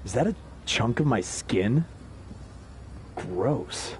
Is that a chunk of my skin? Gross.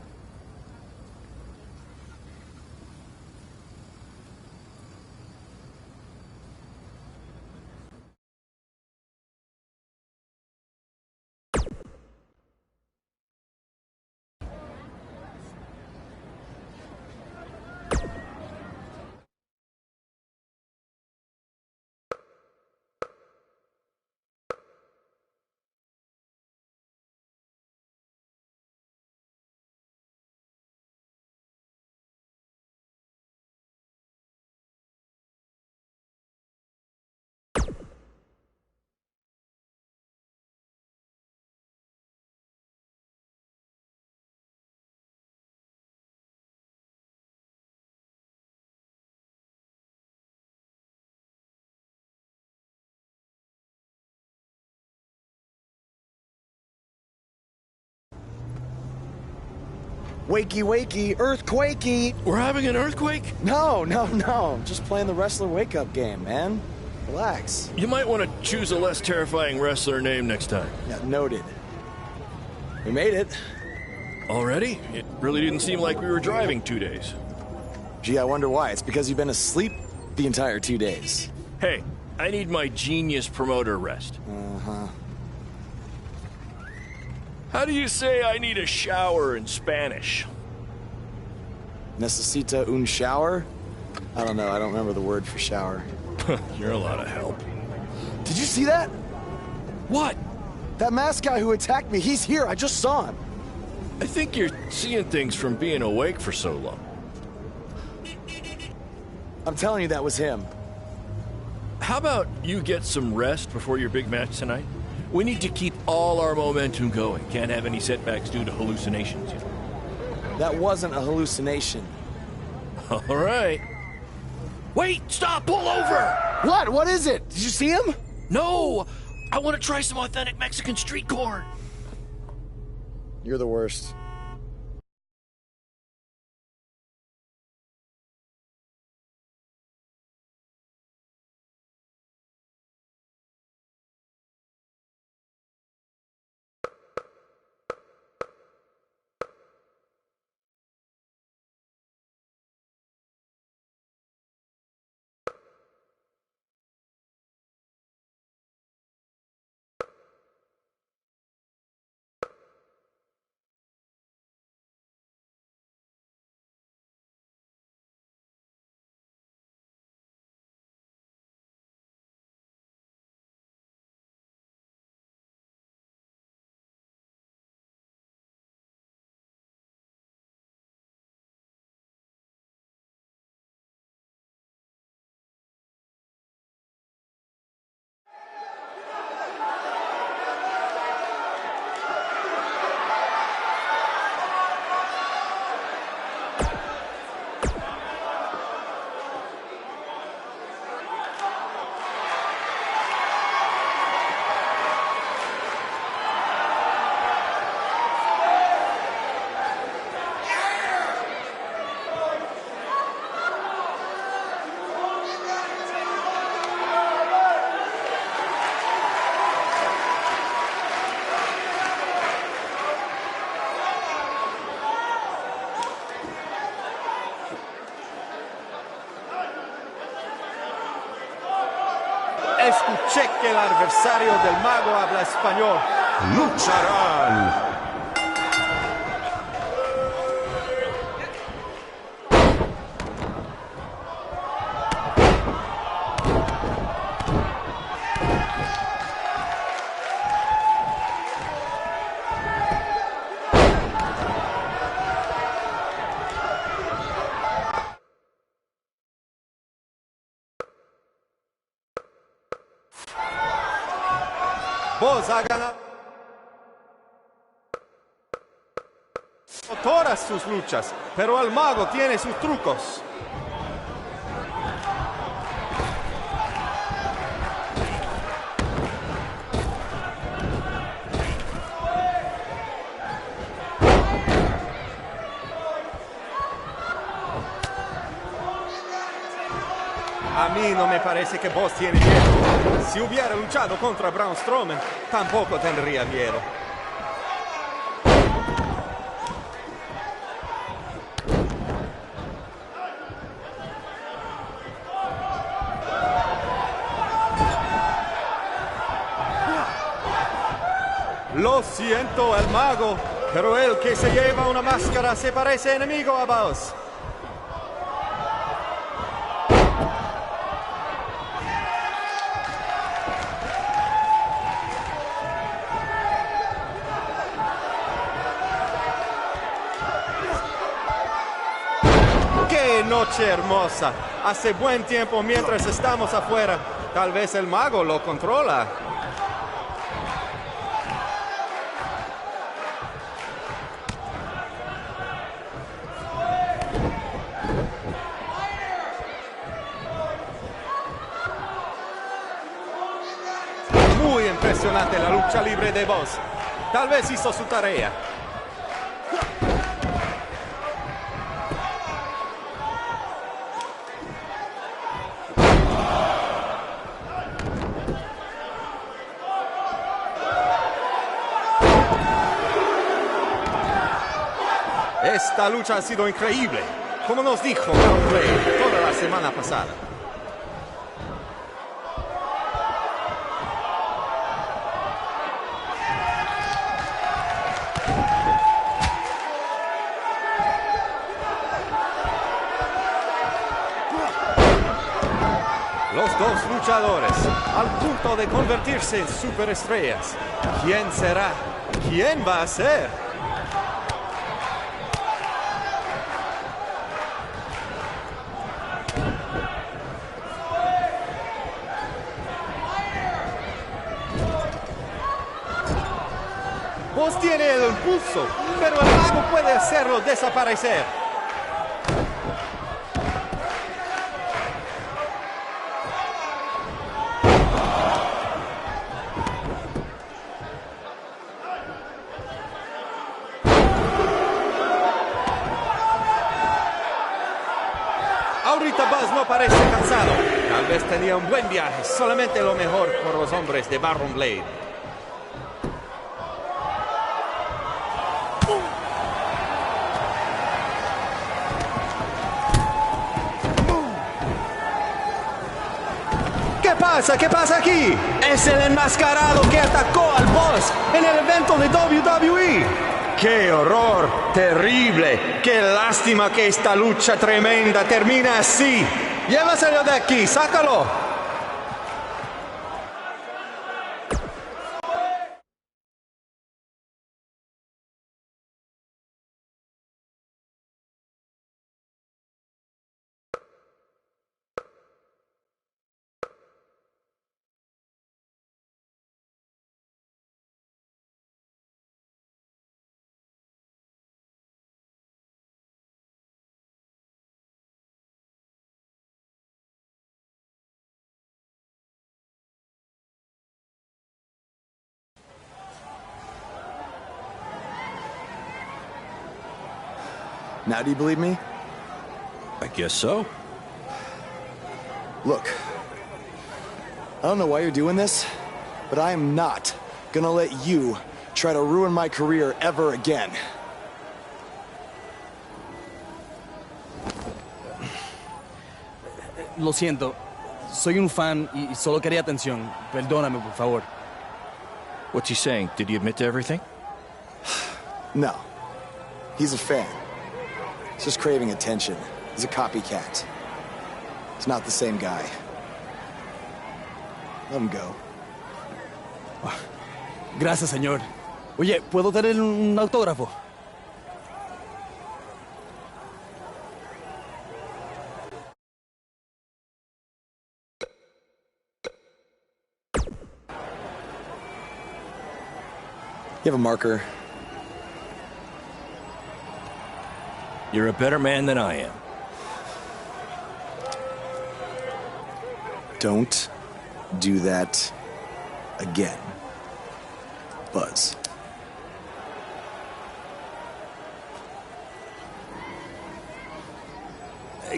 Wakey, wakey, earthquakey! We're having an earthquake? No. I'm just playing the wrestler wake-up game, man. Relax. You might want to choose a less terrifying wrestler name next time. Yeah, noted. We made it. Already? It really didn't seem like we were driving 2 days. Gee, I wonder why. It's because you've been asleep the entire 2 days. Hey, I need my genius promoter rest. Uh-huh. How do you say I need a shower in Spanish? Necesita un shower? I don't know. I don't remember the word for shower. You're a lot of help. Did you see that? What? That masked guy who attacked me, he's here. I just saw him. I think you're seeing things from being awake for so long. I'm telling you, that was him. How about you get some rest before your big match tonight? We need to keep all our momentum going. Can't have any setbacks due to hallucinations, you know. That wasn't a hallucination. All right. Wait, stop, pull over! What? What is it? Did you see him? No! I want to try some authentic Mexican street corn. You're the worst. Escuché que el adversario del mago habla español. Lucharán. Vos ha ganado todas sus luchas, pero el mago tiene sus trucos. A mí no me parece que Buzz tiene miedo. Si hubiera luchado contra Braun Strowman, tampoco tendría miedo. Lo siento, el mago, pero el que se lleva una máscara se parece enemigo a Buzz. ¡Qué noche hermosa! Hace buen tiempo mientras estamos afuera. Tal vez el mago lo controla. Muy impresionante la lucha libre de Buzz. Tal vez hizo su tarea. Esta lucha ha sido increíble, como nos dijo Braun Blade toda la semana pasada. Los dos luchadores, al punto de convertirse en superestrellas. ¿Quién será? ¿Quién va a ser? Buzz tiene el impulso, pero el mago puede hacerlo desaparecer. Ahorita Buzz no parece cansado. Tal vez tenía un buen viaje, solamente lo mejor por los hombres de Baron Blade. ¿Qué pasa aquí? Es el enmascarado que atacó al Buzz en el evento de WWE. ¡Qué horror! ¡Terrible! ¡Qué lástima que esta lucha tremenda termina así! ¡Llévaselo de aquí! ¡Sácalo! Now do you believe me? I guess so. Look, I don't know why you're doing this, but I am not gonna let you try to ruin my career ever again. Lo siento, soy un fan y solo quería atención. Perdóname, por favor. What's he saying? Did he admit to everything? No. He's a fan. He's just craving attention. He's a copycat. He's not the same guy. Let him go. Gracias, señor. Oye, ¿puedo tener un autógrafo? You have a marker? You're a better man than I am. Don't do that again, Buzz.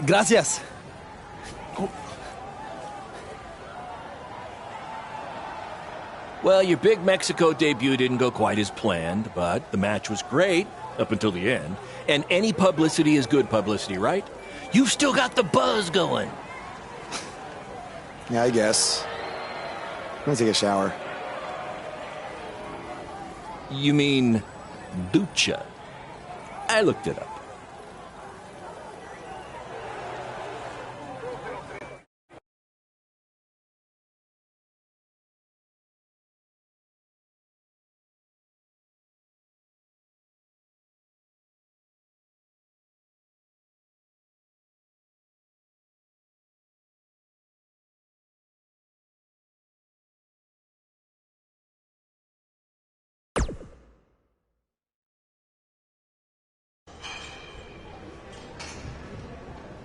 Gracias. Well, your big Mexico debut didn't go quite as planned, but the match was great up until the end. And any publicity is good publicity, right? You've still got the buzz going. Yeah, I guess. I'm gonna take a shower. You mean lucha? I looked it up.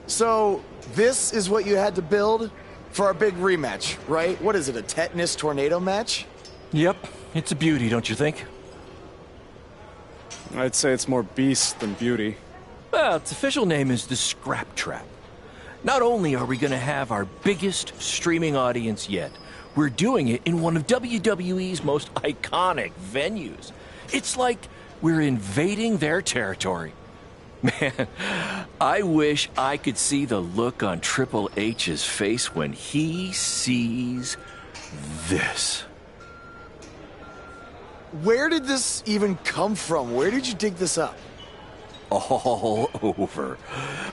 So, this is what you had to build for our big rematch, right? What is it, a tetanus tornado match? Yep, it's a beauty, don't you think? I'd say it's more beast than beauty. Well, its official name is the Scrap Trap. Not only are we going to have our biggest streaming audience yet, we're doing it in one of WWE's most iconic venues. It's like we're invading their territory. Man, I wish I could see the look on Triple H's face when he sees this. Where did this even come from? Where did you dig this up? All over.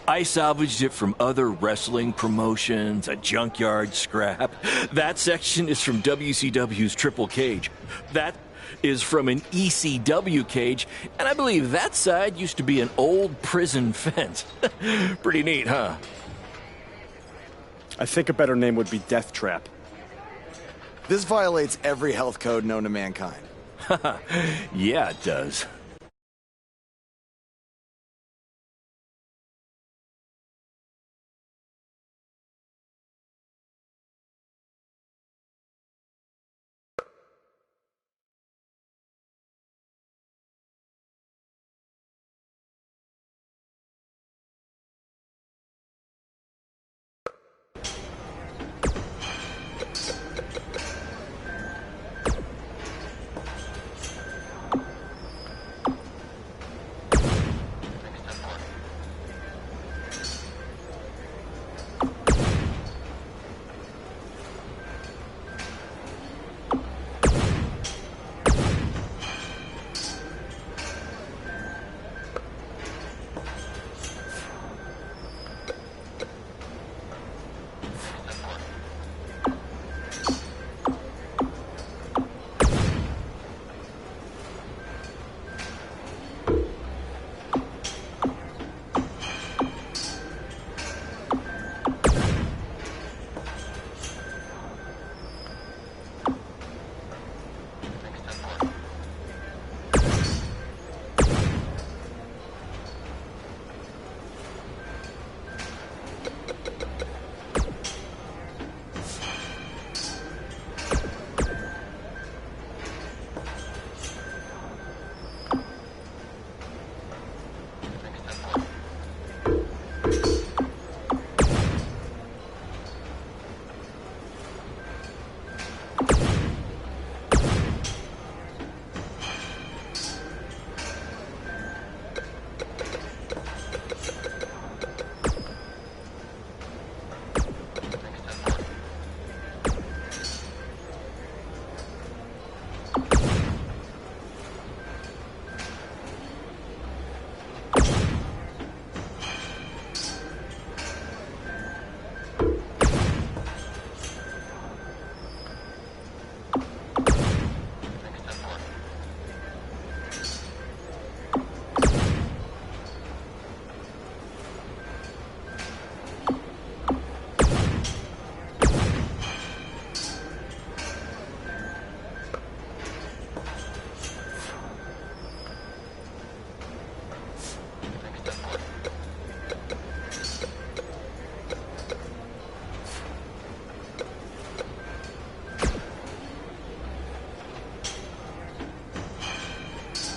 I salvaged it from other wrestling promotions, a junkyard scrap. That section is from WCW's Triple Cage. That is from an ECW cage, and I believe that side used to be an old prison fence. Pretty neat, huh? I think a better name would be Death Trap. This violates every health code known to mankind. Yeah, it does.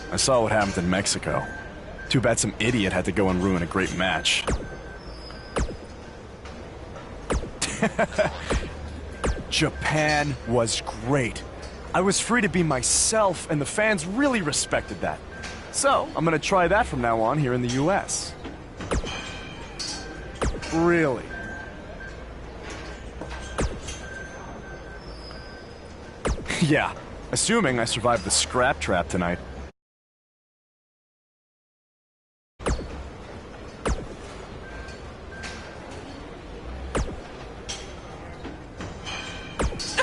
I saw what happened in Mexico. Too bad some idiot had to go and ruin a great match. Japan was great. I was free to be myself, and the fans really respected that. So, I'm gonna try that from now on here in the US. Really? Yeah, assuming I survive the scrap trap tonight.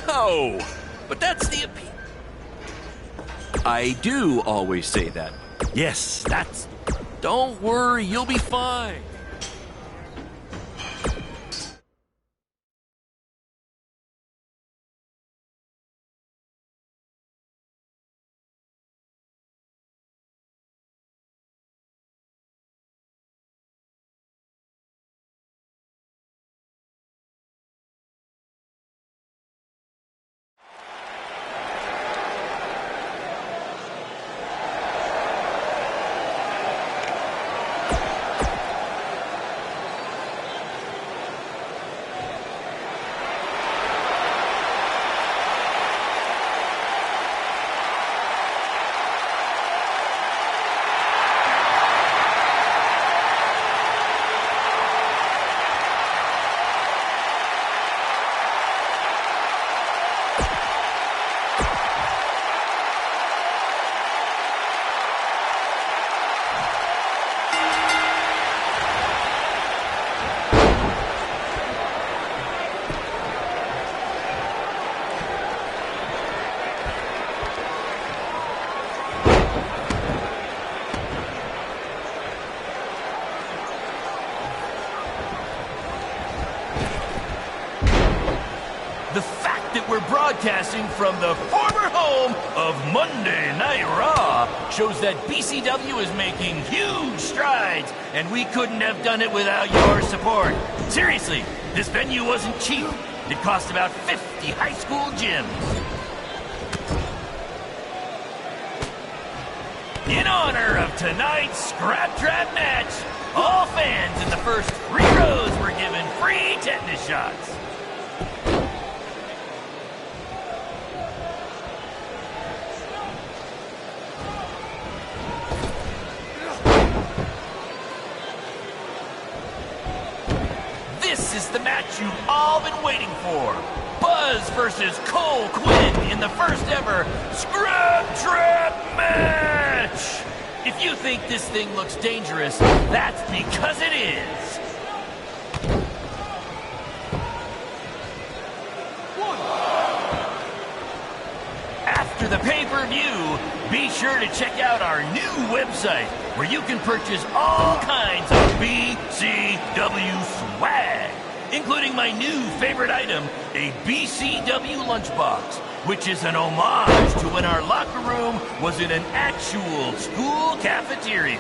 No! But that's the I do always say that. Yes, that's... Don't worry, you'll be fine. The fact that we're broadcasting from the former home of Monday Night Raw shows that BCW is making huge strides, and we couldn't have done it without your support. Seriously, this venue wasn't cheap. It cost about 50 high school gyms. In honor of tonight's Scrap Trap match, all fans in the first 3 rows were given free tetanus shots. This is the match you've all been waiting for. Buzz versus Cole Quinn in the first ever Scrap Trap match. If you think this thing looks dangerous, that's because it is. After the pay-per-view, be sure to check out our new website where you can purchase all kinds of BCW swag, including my new favorite item, a BCW lunchbox, which is an homage to when our locker room was in an actual school cafeteria.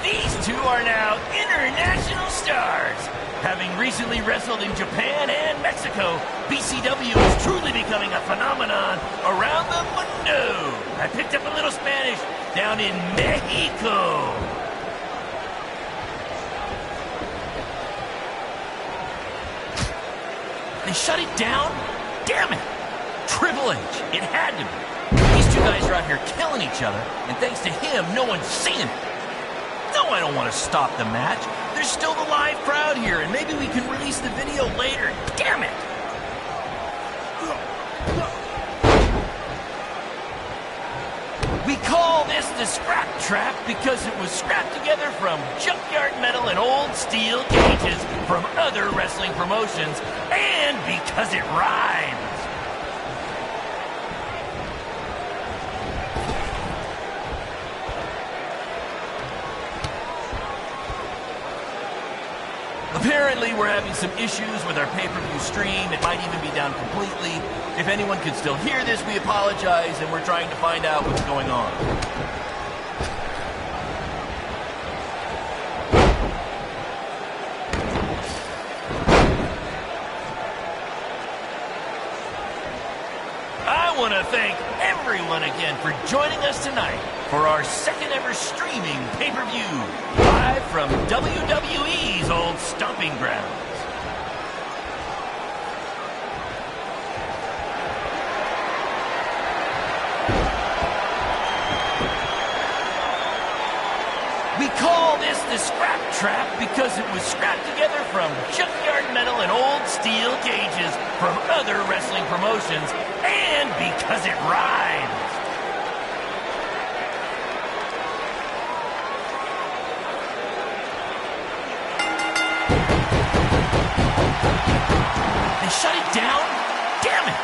These two are now international stars. Having recently wrestled in Japan and Mexico, BCW is truly becoming a phenomenon around the mundo. I picked up a little Spanish down in Mexico. They shut it down? Damn it! Triple H, it had to be. These two guys are out here killing each other, and thanks to him, no one's seeing it. No, I don't want to stop the match. There's still the live crowd here, and maybe we can release the video later. Damn it! We call this the Scrap Trap because it was scrapped together from junkyard metal and old steel cages from other wrestling promotions, and because it rhymes. Apparently, we're having some issues with our pay-per-view stream. It might even be down completely. If anyone could still hear this, we apologize, and we're trying to find out what's going on. want to thank everyone again for joining us tonight for our second ever streaming pay-per-view, live from WWE's old stomping grounds. We call this the Scrap Trap because it was scrapped together from junkyard metal and old steel cages from other wrestling promotions, and because it rhymes. They shut it down? Damn it!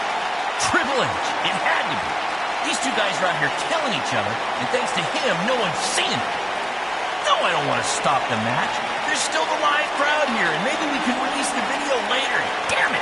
Triple H, it had to be. These two guys are out here killing each other, and thanks to him, no one's seen it. No, I don't want to stop the match. There's still the live crowd here, and maybe we can release the video later. Damn it!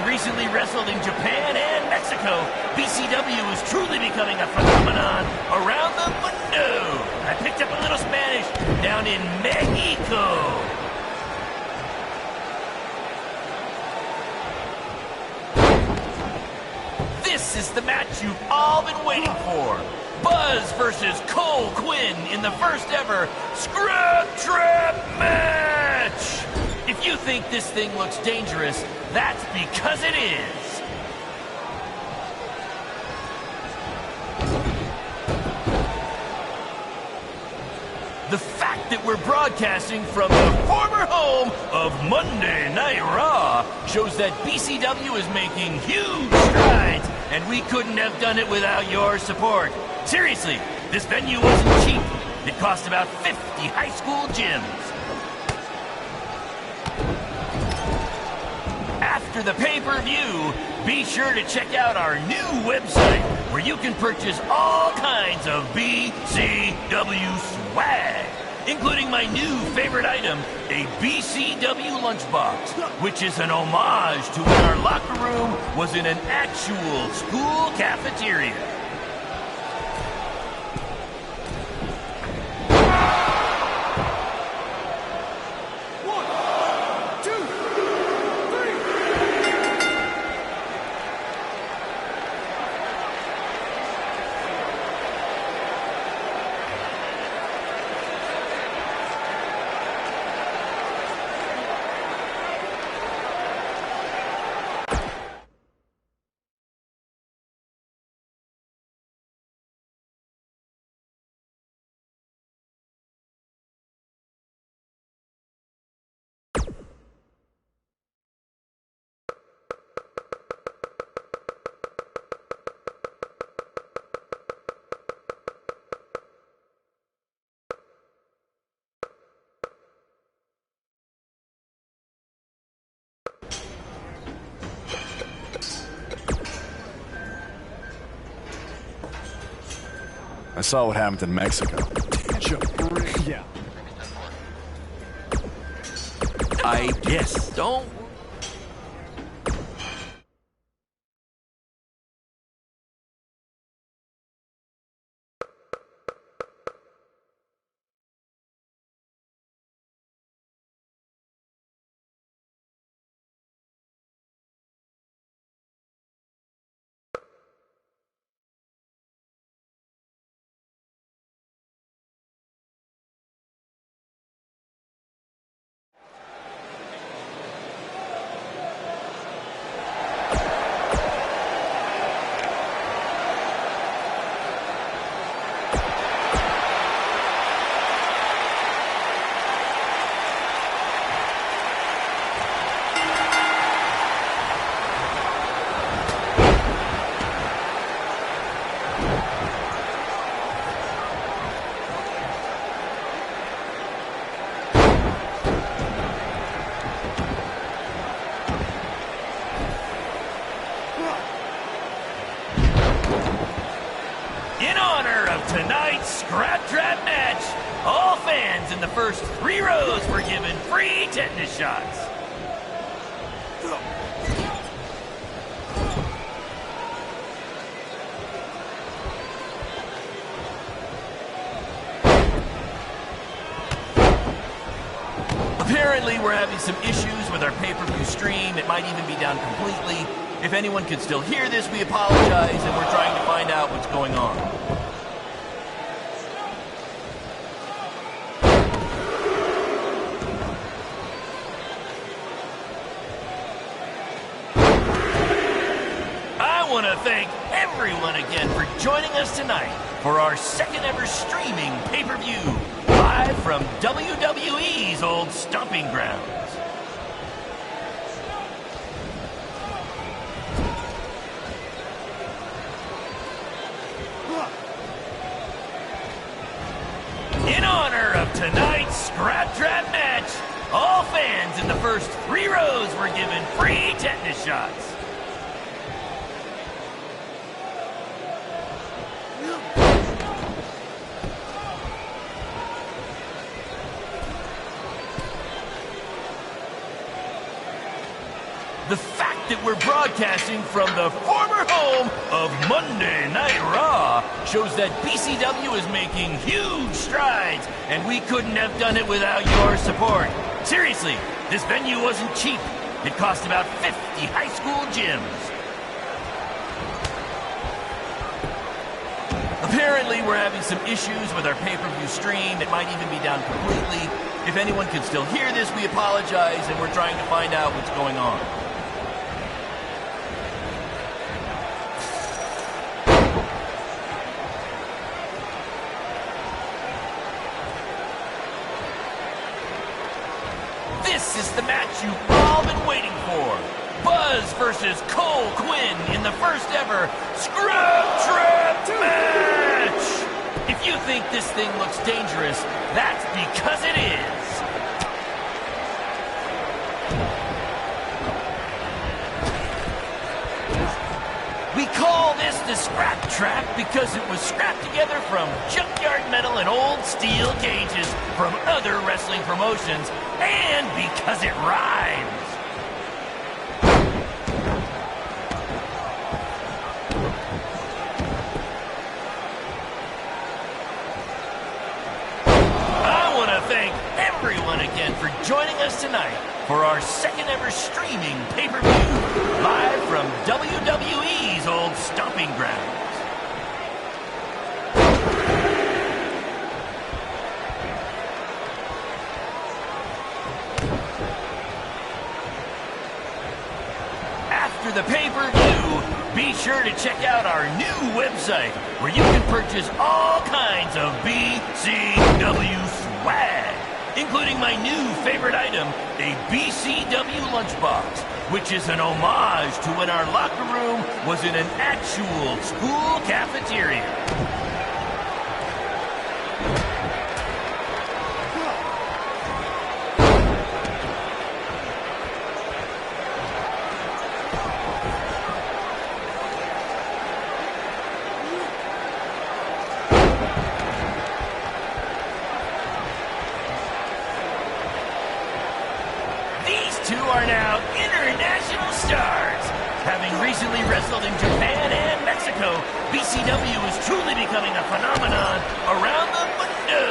Recently wrestled in Japan and Mexico, BCW is truly becoming a phenomenon around the mundo. I picked up a little Spanish down in Mexico. This is the match you've all been waiting for. Buzz versus Cole Quinn in the first ever Scrap Trap match. If you think this thing looks dangerous, that's because it is. The fact that we're broadcasting from the former home of Monday Night Raw shows that BCW is making huge strides, and we couldn't have done it without your support. Seriously, this venue wasn't cheap. It cost about 50 high school gyms. After the pay-per-view, be sure to check out our new website where you can purchase all kinds of BCW swag, including my new favorite item, a BCW lunchbox, which is an homage to when our locker room was in an actual school cafeteria. I saw what happened in Mexico. Yeah. I guess. Don't. first 3 rows were given free tetanus shots. Apparently, we're having some issues with our pay-per-view stream. It might even be down completely. If anyone can still hear this, we apologize, and we're trying to find out what's going on. I want to thank everyone again for joining us tonight for our second ever streaming pay-per-view, live from WWE's old stomping grounds. In honor of tonight's Scrap Trap match, all fans in the first 3 rows were given free tetanus shots. The fact that we're broadcasting from the former home of Monday Night Raw shows that BCW is making huge strides, and we couldn't have done it without your support. Seriously, this venue wasn't cheap. It cost about 50 high school gyms. Apparently, we're having some issues with our pay-per-view stream. It might even be down completely. If anyone can still hear this, we apologize, and we're trying to find out what's going on. This is the match you've all been waiting for. Buzz versus Cole Quinn in the first ever Scrap Trap match! If you think this thing looks dangerous, that's because it is. We call this the Scrap Trap because it was scrapped together from junkyard metal and old steel cages from other wrestling promotions, and because it rhymes. I want to thank everyone again for joining us tonight for our second ever streaming pay-per-view, live from WWE's old stomping grounds. After the pay-per-view, be sure to check out our new website where you can purchase all kinds of BCW swag, including my new favorite item, a BCW lunchbox, which is an homage to when our locker room was in an actual school cafeteria. Two are now international stars. Having recently wrestled in Japan and Mexico, BCW is truly becoming a phenomenon around the mundo.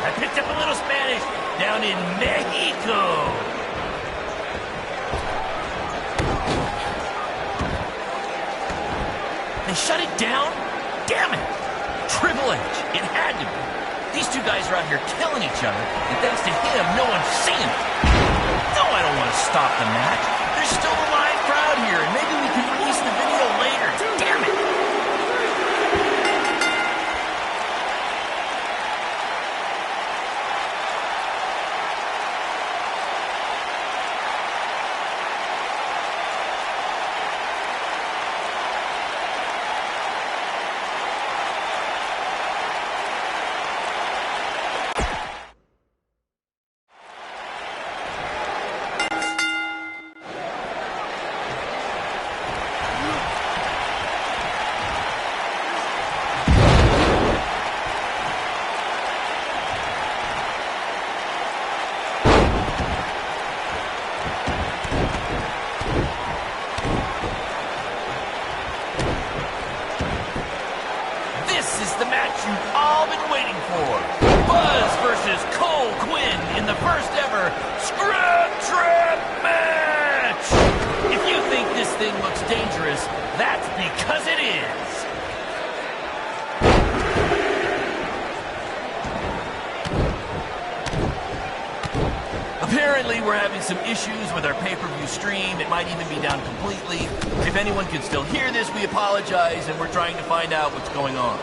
I picked up a little Spanish down in Mexico. They shut it down? Damn it! Triple H, it had to be. These two guys are out here killing each other, and thanks to him, no one's seeing it. No, I don't want to stop the match. There's still a live crowd here, and maybe we can release the video later. Damn it! for. Buzz versus Cole Quinn in the first ever Scrap Trap match! If you think this thing looks dangerous, that's because it is. Apparently, we're having some issues with our pay-per-view stream. It might even be down completely. If anyone can still hear this, we apologize, and we're trying to find out what's going on.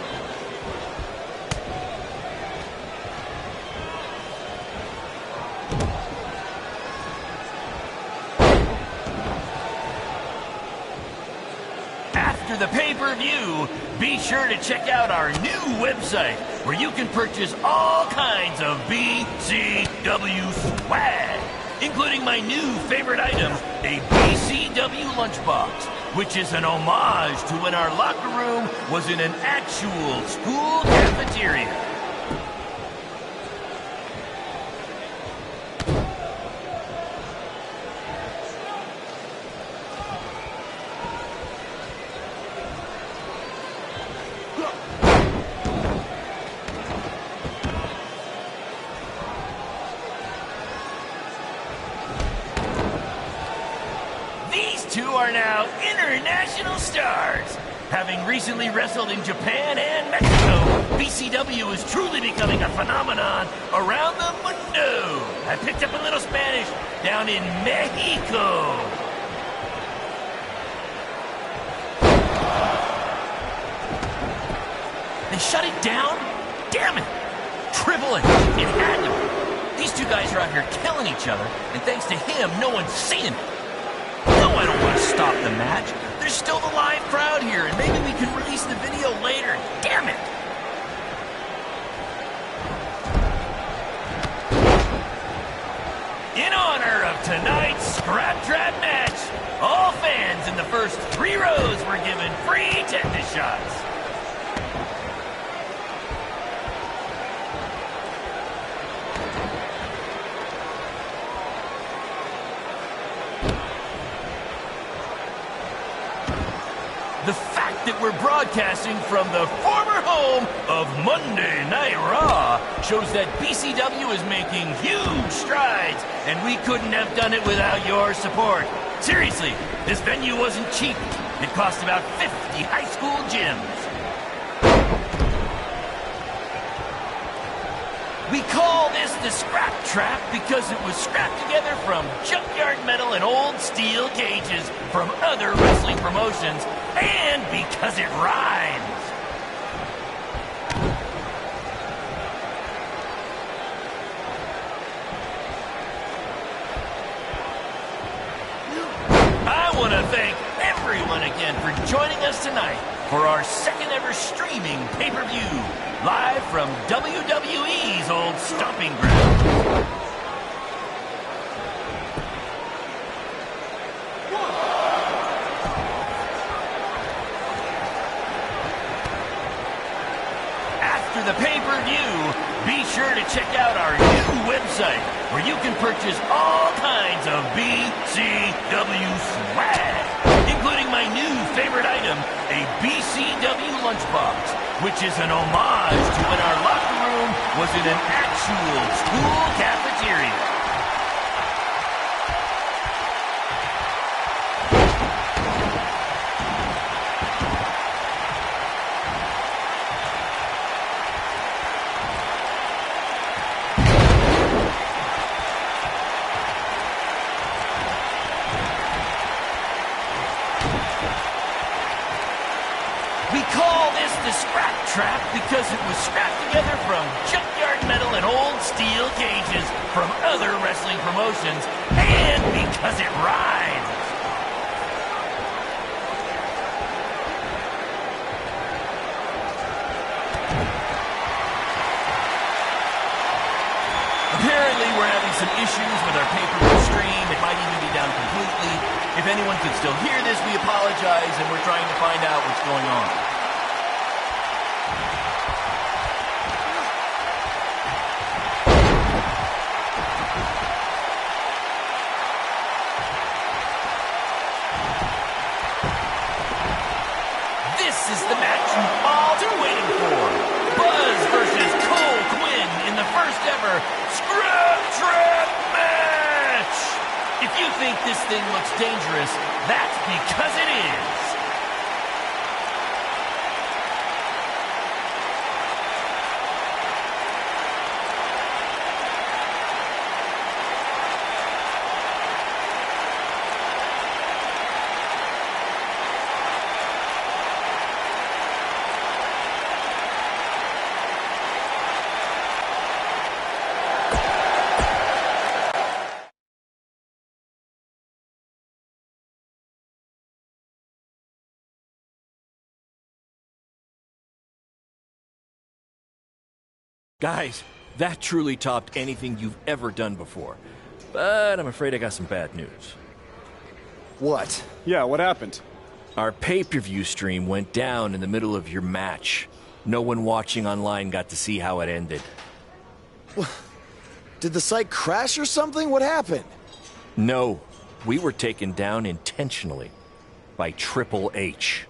After the pay-per-view, be sure to check out our new website where you can purchase all kinds of BCW swag, including my new favorite item, a BCW lunchbox, which is an homage to when our locker room was in an actual school cafeteria. Two are now international stars. Having recently wrestled in Japan and Mexico, BCW is truly becoming a phenomenon around the mundo. I picked up a little Spanish down in Mexico. They shut it down? Damn it! Triple H, it had to be. These two guys are out here killing each other, and thanks to him, no one's seeing it. No, I don't want to stop the match. There's still the live crowd here, and maybe we can release the video later. Damn it! In honor of tonight's Scrap Trap match, all fans in the first 3 rows were given free tetanus shots. The fact that we're broadcasting from the former home of Monday Night Raw shows that BCW is making huge strides, and we couldn't have done it without your support. Seriously, this venue wasn't cheap. It cost about 50 high school gyms. We call this the Scrap Trap because it was scrapped together from junkyard metal and old steel cages from other wrestling promotions, and because it rhymes. I want to thank everyone again for joining us tonight for our second ever streaming pay-per-view, live from WWE's old stomping ground. After the pay-per-view, be sure to check out our new website where you can purchase all kinds of BCW swag, including my new favorite item, a BCW lunchbox, which is an homage to when our locker room was in an actual school cafeteria. We call this the Scrap Trap because it was scrapped together from junkyard metal and old steel cages from other wrestling promotions, and because it rhymes. Apparently, we're having some issues with our pay-per-view stream. It might even be down completely. If anyone could still hear this, we apologize, and we're trying to find out what's going on. This is the match you've all been waiting for. Buzz versus Cole ever Scrap Trap match! If you think this thing looks dangerous, that's because it is. Guys, that truly topped anything you've ever done before. But I'm afraid I got some bad news. What? Yeah, what happened? Our pay-per-view stream went down in the middle of your match. No one watching online got to see how it ended. Did the site crash or something? What happened? No, we were taken down intentionally by Triple H.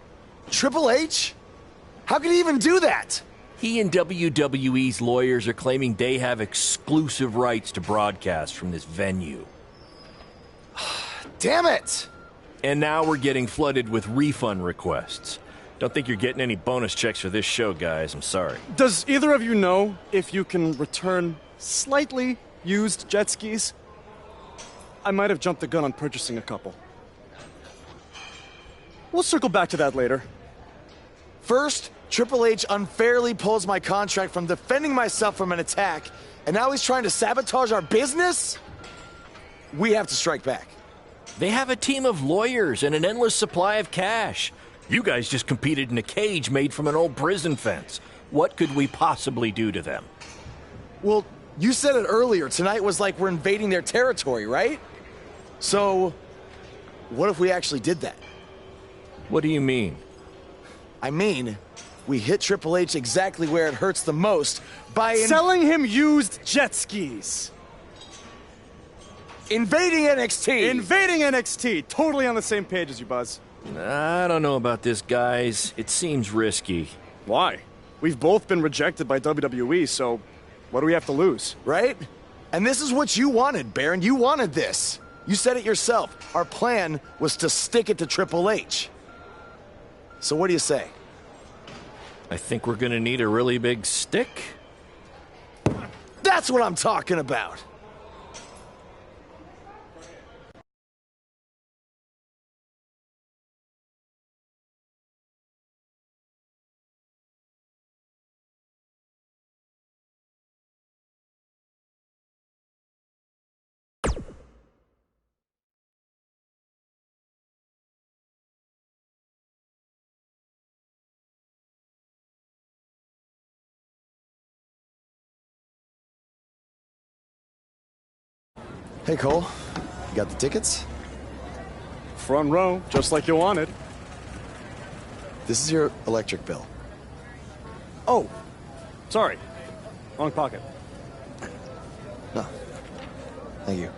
Triple H? How could he even do that? He and WWE's lawyers are claiming they have exclusive rights to broadcast from this venue. Damn it! And now we're getting flooded with refund requests. Don't think you're getting any bonus checks for this show, guys. I'm sorry. Does either of you know if you can return slightly used jet skis? I might have jumped the gun on purchasing a couple. We'll circle back to that later. First, Triple H unfairly pulls my contract from defending myself from an attack, and now he's trying to sabotage our business? We have to strike back. They have a team of lawyers and an endless supply of cash. You guys just competed in a cage made from an old prison fence. What could we possibly do to them? Well, you said it earlier. Tonight was like we're invading their territory, right? So, what if we actually did that? What do you mean? I mean, we hit Triple H exactly where it hurts the most by Selling him used jet skis. invading NXT. Invading NXT. Totally on the same page as you, Buzz. I don't know about this, guys. It seems risky. Why? We've both been rejected by WWE, so what do we have to lose? Right? And this is what you wanted, Baron. You wanted this. You said it yourself. Our plan was to stick it to Triple H. So what do you say? I think we're gonna need a really big stick. That's what I'm talking about. Hey, Cole. You got the tickets? Front row, just like you wanted. This is your electric bill. Oh, sorry. Wrong pocket. No. Thank you.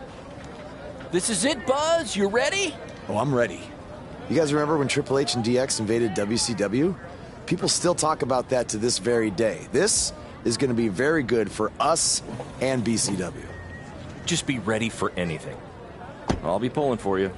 This is it, Buzz. You ready? Oh, I'm ready. You guys remember when Triple H and DX invaded WCW? People still talk about that to this very day. This is going to be very good for us and BCW. Just be ready for anything. I'll be pulling for you.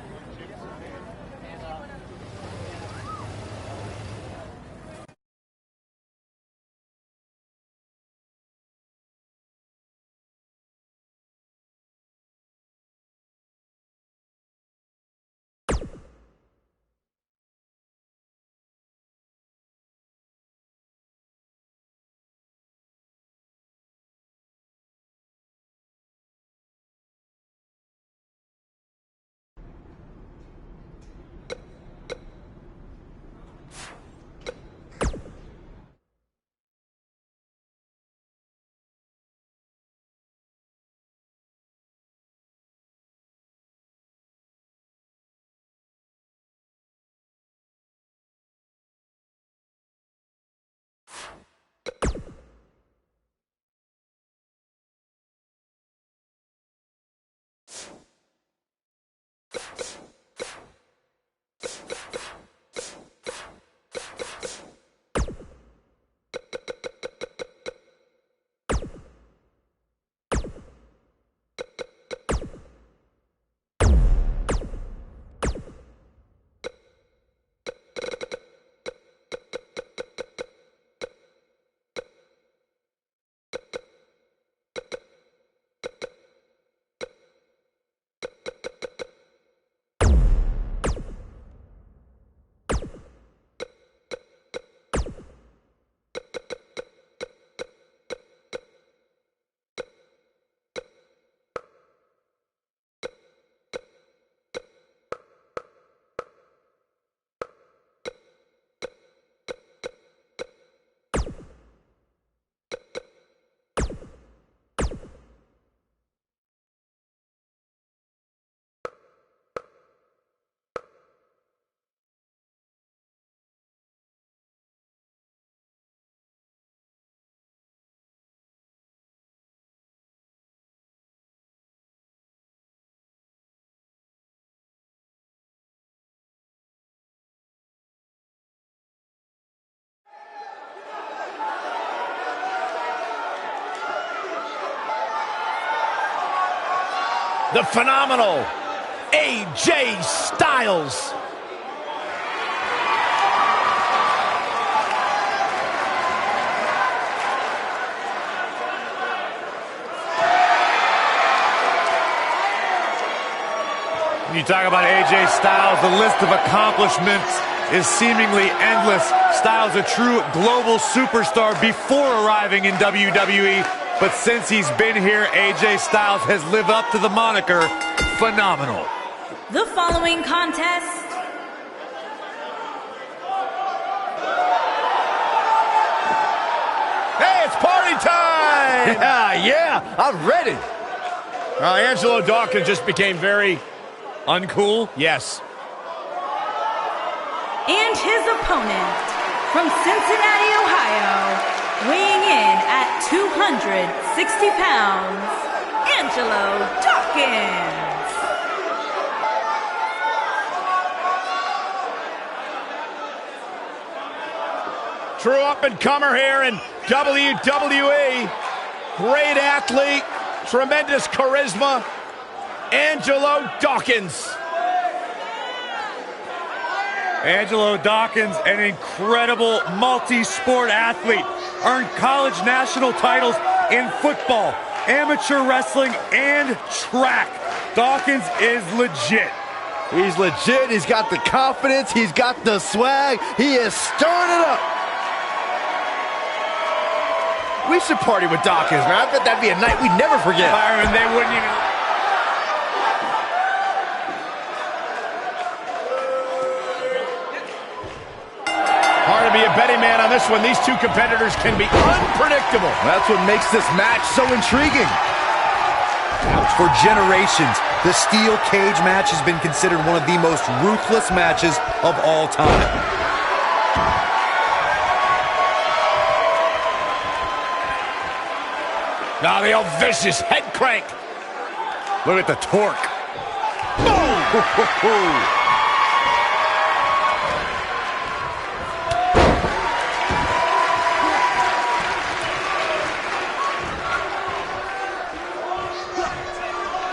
the phenomenal AJ Styles. When you talk about AJ Styles, the list of accomplishments is seemingly endless. Styles a true global superstar before arriving in WWE, but since he's been here, AJ Styles has lived up to the moniker phenomenal. The following contest Hey, it's party time! Yeah, I'm ready. Angelo Dawkins just became very Uncool? yes. and his opponent from Cincinnati, Ohio, weighing in at 260 pounds, Angelo Dawkins. True up-and-comer here in WWE. Great athlete, tremendous charisma, Angelo Dawkins. Angelo Dawkins, an incredible multi-sport athlete, earned college national titles in football, amateur wrestling, and track. Dawkins is legit. He's legit, he's got the confidence, he's got the swag, he is stirring it up. We should party with Dawkins, man. I bet that'd be a night we'd never forget. Byron, they wouldn't even... Hard to be a betting man on this one. These two competitors can be unpredictable. That's what makes this match so intriguing. For generations, the steel cage match has been considered one of the most ruthless matches of all time. Now the old vicious head crank. Look at the torque. Boom!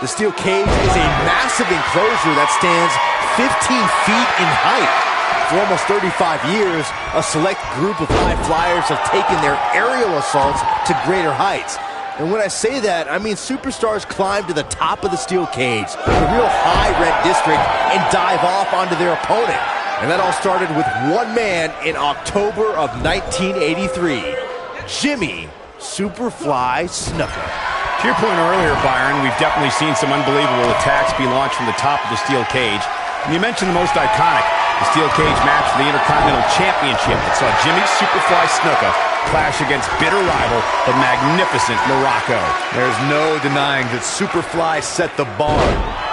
The steel cage is a massive enclosure that stands 15 feet in height. For almost 35 years, a select group of high flyers have taken their aerial assaults to greater heights. And when I say that, I mean superstars climb to the top of the steel cage, the real high rent district, and dive off onto their opponent. And that all started with one man in October of 1983, Jimmy Superfly Snuka. To your point earlier, Byron, we've definitely seen some unbelievable attacks be launched from the top of the steel cage. And you mentioned the most iconic, the steel cage match for the Intercontinental Championship that saw Jimmy Superfly Snuka clash against bitter rival, the magnificent Morocco. There's no denying that Superfly set the bar.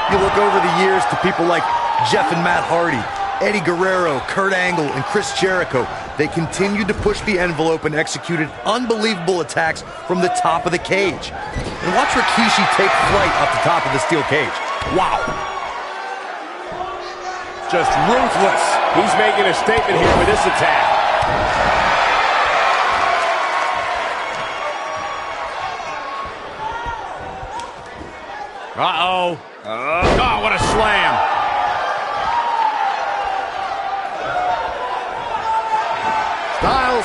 You look over the years to people like Jeff and Matt Hardy, Eddie Guerrero, Kurt Angle, and Chris Jericho. They continued to push the envelope and executed unbelievable attacks from the top of the cage. And watch Rikishi take flight off the top of the steel cage. Wow. Just ruthless. He's making a statement here with this attack. Uh-oh. Oh, what a slam.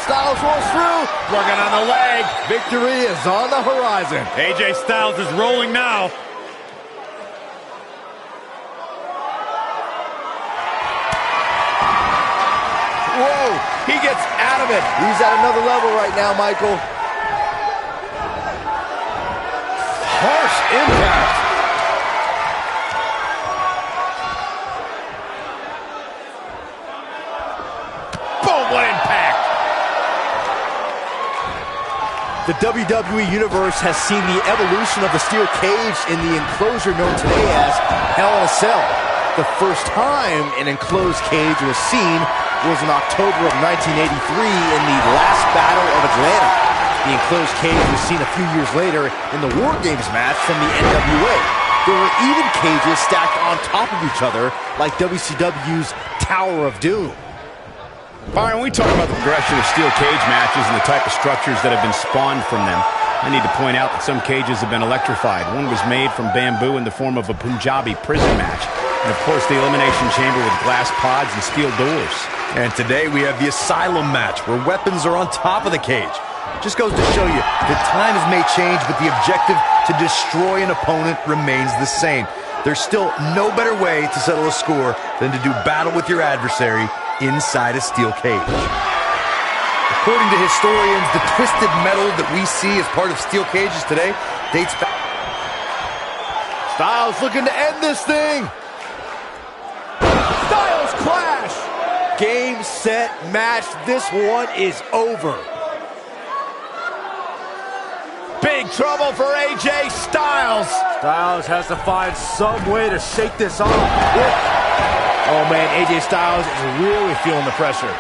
Styles rolls through. Working on the leg. Victory is on the horizon. AJ Styles is rolling now. Whoa, he gets out of it. He's at another level right now, Michael. Harsh impact. Boom, what impact. The WWE Universe has seen the evolution of the steel cage in the enclosure known today as Hell in a Cell. The first time an enclosed cage was seen was in October of 1983 in the last Battle of Atlanta. The enclosed cage was seen a few years later in the War Games match from the NWA. There were even cages stacked on top of each other like WCW's Tower of Doom. Byron, we talk about the progression of steel cage matches and the type of structures that have been spawned from them. I need to point out that some cages have been electrified. One was made from bamboo in the form of a Punjabi prison match. And, of course, the Elimination Chamber with glass pods and steel doors. And today we have the Asylum match, where weapons are on top of the cage. Just goes to show you that times may change, but the objective to destroy an opponent remains the same. There's still no better way to settle a score than to do battle with your adversary inside a steel cage. According to historians, the twisted metal that we see as part of steel cages today dates back. Styles looking to end this thing. Styles clash. Game, set, match. This one is over. Big trouble for AJ Styles. Styles has to find some way to shake this off. Oh, man, AJ Styles is really feeling the pressure.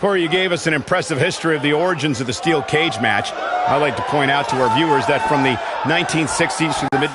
Corey, you gave us an impressive history of the origins of the steel cage match. I'd like to point out to our viewers that from the 1960s to the mid-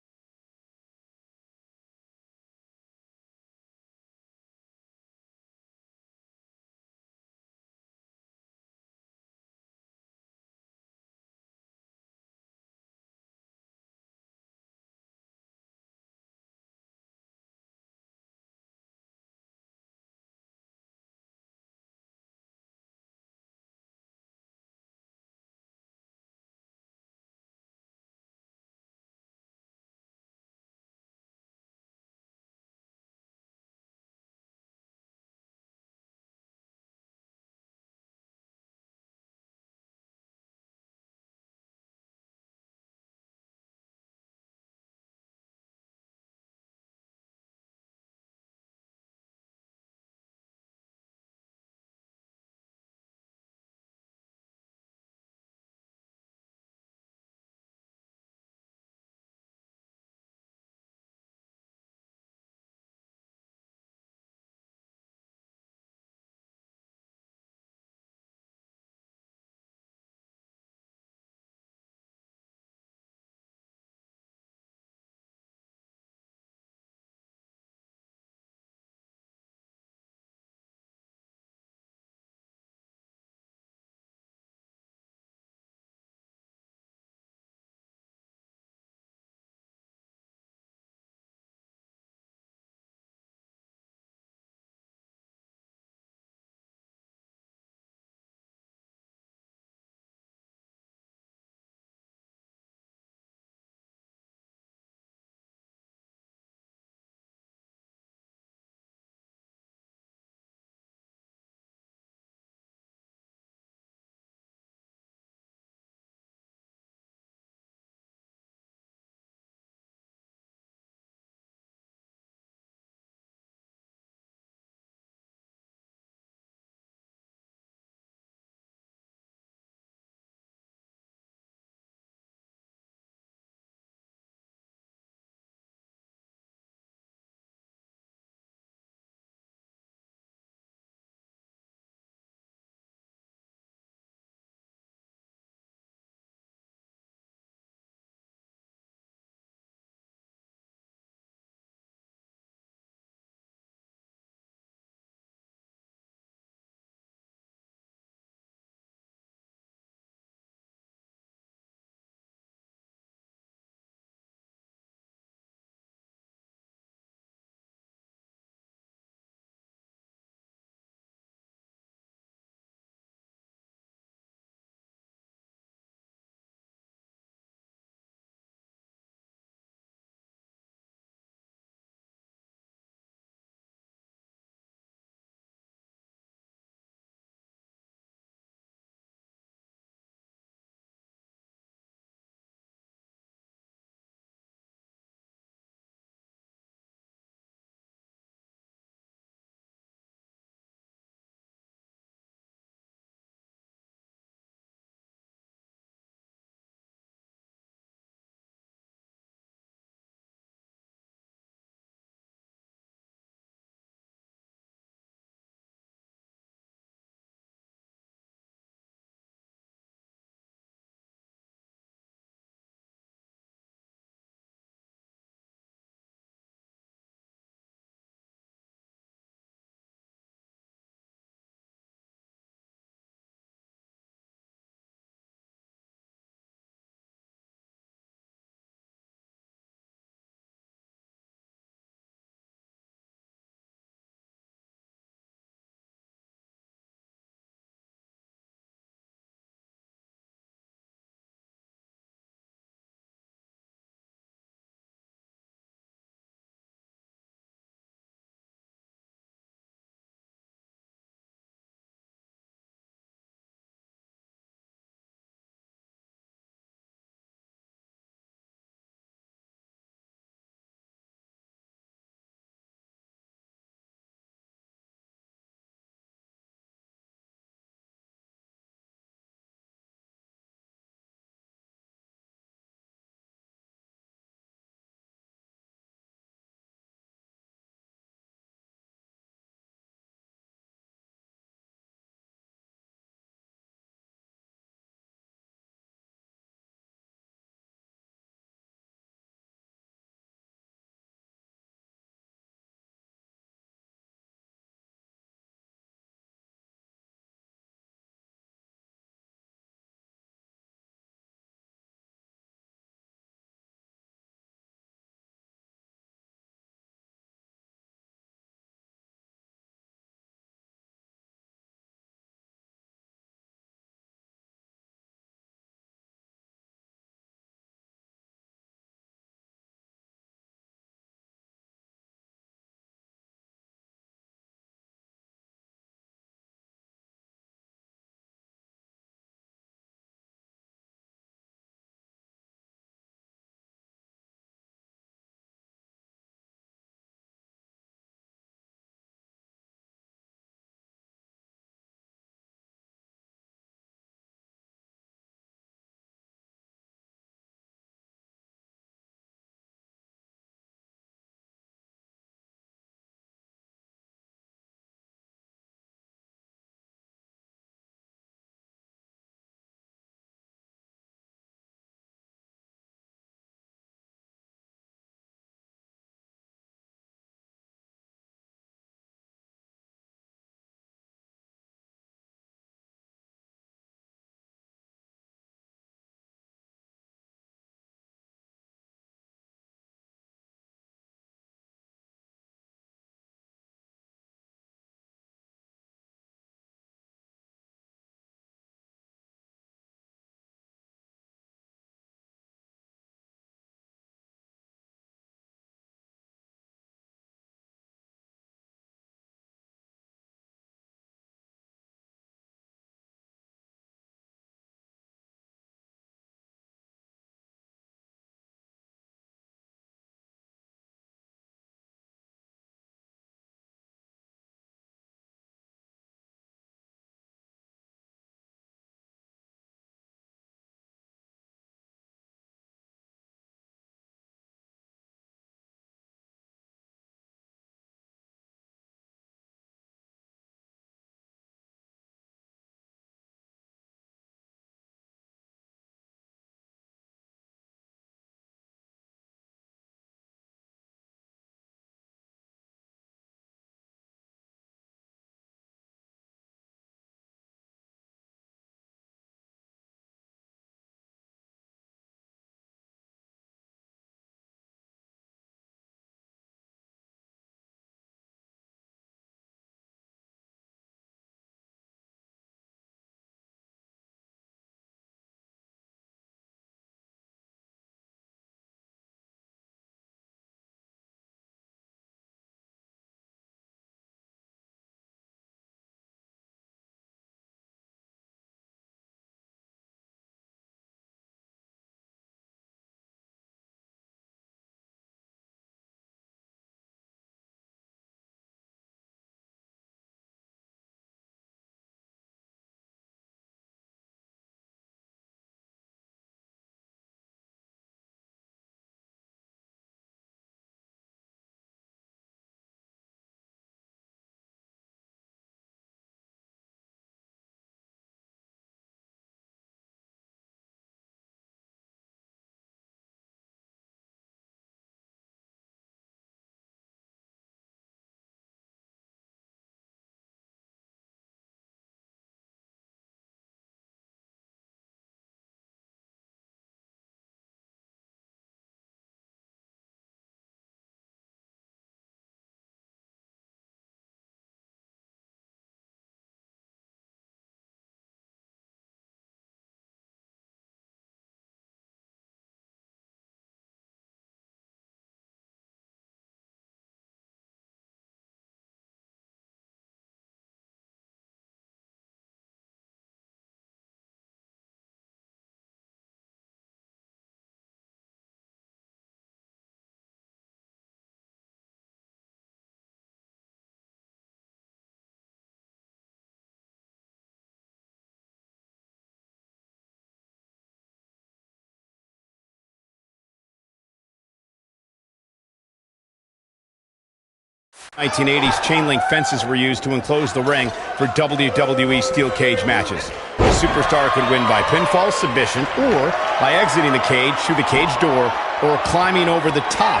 1980s chain link fences were used to enclose the ring for WWE steel cage matches. The superstar could win by pinfall submission or by exiting the cage through the cage door or climbing over the top.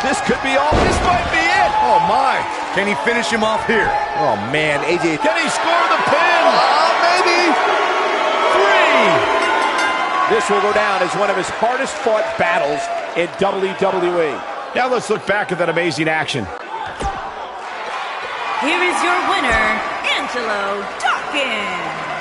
This could be all. This might be it. Oh, my. Can he finish him off here? Oh, man, AJ. Can he score the pin? Maybe. 3. This will go down as one of his hardest fought battles in WWE. Now let's look back at that amazing action. Here is your winner, Angelo Dawkins.